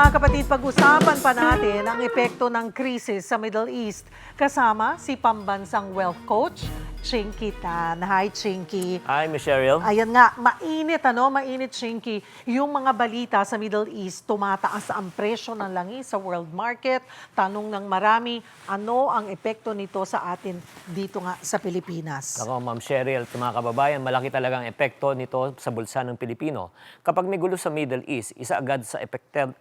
mga kapatid, pag-usapan pa natin ang epekto ng krisis sa Middle East. Kasama si pambansang wealth coach, Chinky Tan. Hi, Chinky. Hi, Miss Cheryl. Ayan nga, mainit, Chinky. Yung mga balita sa Middle East, tumataas ang presyo ng langis sa world market. Tanong ng marami, ano ang epekto nito sa atin dito nga sa Pilipinas? Ako, Ma'am Cheryl, mga kababayan, malaki talagang epekto nito sa bulsa ng Pilipino. Kapag may gulo sa Middle East, isa agad sa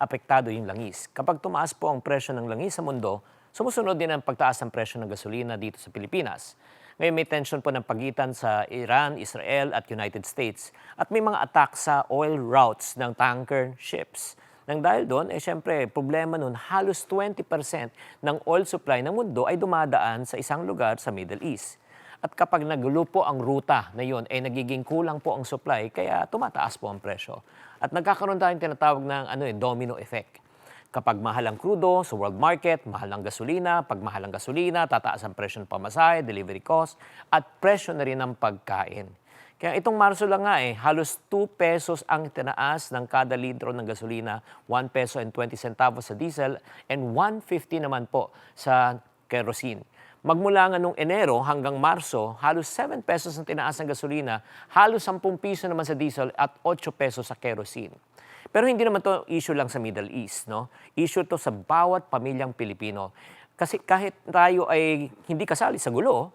apektado yung langis. Kapag tumaas po ang presyo ng langis sa mundo, sumusunod din ang pagtaas ng presyo ng gasolina dito sa Pilipinas. Ngayon may tension po ng pagitan sa Iran, Israel at United States. At may mga attack sa oil routes ng tanker ships. Nang dahil doon, syempre, problema nun, halos 20% ng oil supply ng mundo ay dumadaan sa isang lugar sa Middle East. At kapag nagulo po ang ruta na yun, nagiging kulang po ang supply, kaya tumataas po ang presyo. At nagkakaroon tayong tinatawag ng domino effect. Kapag mahal ang krudo sa world market, mahal ang gasolina. Pag mahal ang gasolina, tataas ang presyo ng pamasahe, delivery cost, at presyo na rin ng pagkain. Kaya itong Marso lang nga halos 2 pesos ang tinaas ng kada litro ng gasolina, 1 peso and 20 centavos sa diesel, and 1.50 naman po sa kerosene. Magmula nga nung Enero hanggang Marso, halos 7 pesos ang tinaas ng gasolina, halos 10 piso naman sa diesel at 8 pesos sa kerosene. Pero hindi naman to issue lang sa Middle East, no? Issue to sa bawat pamilyang Pilipino. Kasi kahit tayo ay hindi kasali sa gulo,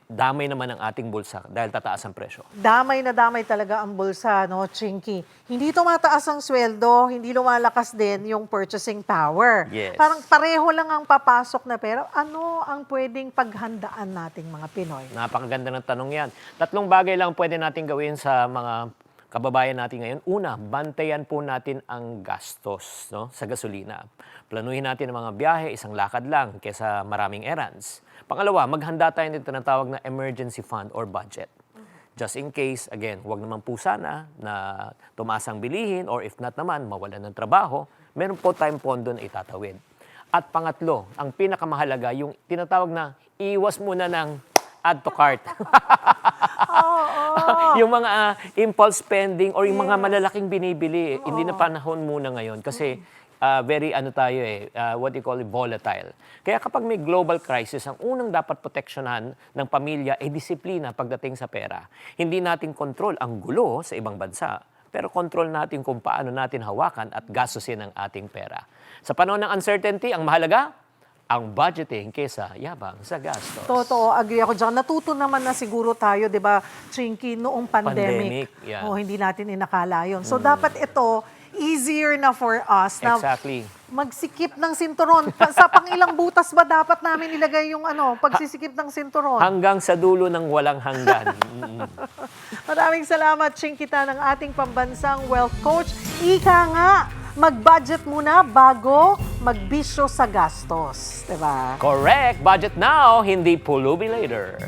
damay naman ang ating bulsa dahil tataas ang presyo. Damay na damay talaga ang bulsa, no, Chinky? Hindi tumataas ang sweldo, hindi lumalakas din yung purchasing power. Yes. Parang pareho lang ang papasok na pera. Ano ang pwedeng paghandaan nating mga Pinoy? Napakaganda ng tanong yan. 3 bagay lang pwede natin gawin sa mga kababayan natin ngayon. Una, bantayan po natin ang gastos, no, sa gasolina. Planuhin natin ang mga biyahe, isang lakad lang kaysa maraming errands. Pangalawa, maghanda tayo ng tinatawag na emergency fund or budget. Just in case, again, huwag naman po sana na tumaas ang bilihin or if not naman, mawalan ng trabaho, meron po tayong pondo na itatawid. At pangatlo, ang pinakamahalaga, yung tinatawag na iwas muna ng add to cart. Yung mga impulse spending or yung mga malalaking binibili, hindi na panahon muna ngayon kasi very what you call it, volatile. Kaya kapag may global crisis, ang unang dapat proteksyonan ng pamilya ay disiplina pagdating sa pera. Hindi natin control ang gulo sa ibang bansa, pero control natin kung paano natin hawakan at gastusin ang ating pera. Sa panahon ng uncertainty, ang mahalaga, ang budgeting kesa yabang sa gastos. Totoo, agree ako dyan. Natuto naman na siguro tayo, di ba, Chinky, noong pandemic. Yeah. Hindi natin inakala yun. So, dapat ito, easier na for us na Exactly. magsikip ng sinturon. Sa pangilang butas ba dapat namin ilagay yung pagsisikip ng sinturon? Hanggang sa dulo ng walang hanggan. Maraming salamat, Chinky Tan, ng ating pambansang wealth coach. Ika nga, mag-budget muna bago magbisyo sa gastos. Diba? Correct. Budget now, hindi pulubi later.